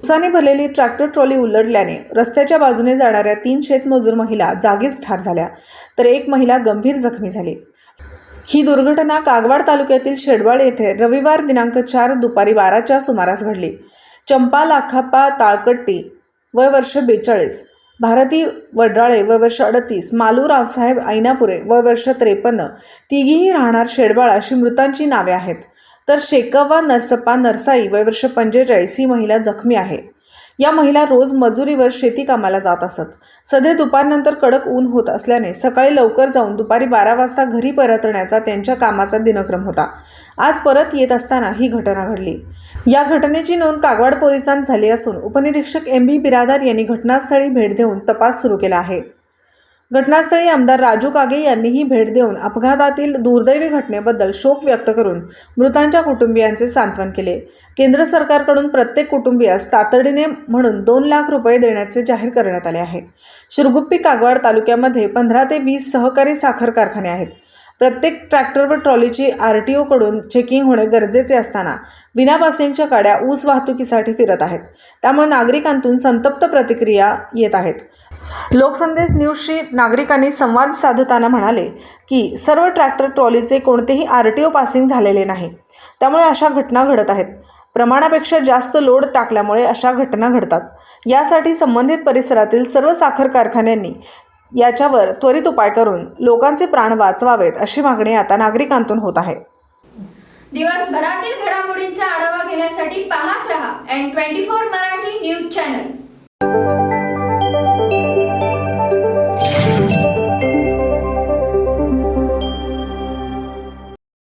ऊसाने भरलेली tractor trolley उलटल्याने रस्त्याच्या बाजूने जाणाऱ्या 3 शेतमजूर महिला जागीच ठार झाल्या, तर एक महिला गंभीर जखमी झाली। ही दुर्घटना कागवाड तालुक्यातील शेडवाड येथे रविवार दिनांक 4 दुपारी 12च्या सुमारास घडली। चंपा लाखाप्पा ताळकट्टी वय वर्ष 42, भारती वड्राळे वय वर्ष 38, मालू रावसाहेब ऐनापुरे वय वर्ष 53, तिघीही राहणार शेडवाड अशी मृतांची नावे आहेत। तर शेकव्वा नरसप्पा नरसाई वय वर्ष 45 ही महिला जखमी आहे। या महिला रोज मजुरीवर शेती कामाला जात असत। सध्या दुपारनंतर कडक ऊन होत असल्याने सकाळी लवकर जाऊन दुपारी 12 वाजता घरी परतण्याचा त्यांच्या कामाचा दिनक्रम होता। आज परत येत असताना ही घटना घडली। या घटनेची नोंद कागवाड पोलिसांत झाली असून उपनिरीक्षक MB बिरादार यांनी घटनास्थळी भेट देऊन तपास सुरू केला आहे। घटनास्थळी आमदार राजू कागे यांनीही भेट देऊन अपघातातील दुर्दैवी घटनेबद्दल शोक व्यक्त करून मृतांच्या कुटुंबियांचे सांत्वन केले। केंद्र सरकारकडून प्रत्येक कुटुंबियास तातडीने म्हणून 2 लाख रुपये देण्याचे जाहीर करण्यात आले आहे। शिरगुप्पी कागवाड तालुक्यामध्ये 15 ते 20 सहकारी साखर कारखाने आहेत। प्रत्येक ट्रॅक्टर व ट्रॉलीची RTO कडून चेकिंग होणे गरजेचे असताना विना पासिंगच्या गाड्या ऊस वाहतुकीसाठी फिरत आहेत। त्यामुळे नागरिकांतून संतप्त प्रतिक्रिया येत आहेत। लोकसंदेश न्यूजशी नागरिकांनी संवाद साधताना म्हणाले की सर्व ट्रॅक्टर ट्रॉलीचे कोणतेही RTO पासिंग झालेले नाही, त्यामुळे अशा घटना घडत आहेत। प्रमाणापेक्षा जास्त लोड टाकल्यामुळे अशा घटना घडतात। यासाठी संबंधित परिसरातील सर्व साखर कारखान्यांनी याच्यावर त्वरित उपाय करून लोकांचे प्राण वाचवावेत अशी मागणी आता नागरिकांतून होत आहे। दिवसभरातील घडामोडींचा आढावा घेण्यासाठी पाहत रहा N24 मराठी न्यूज।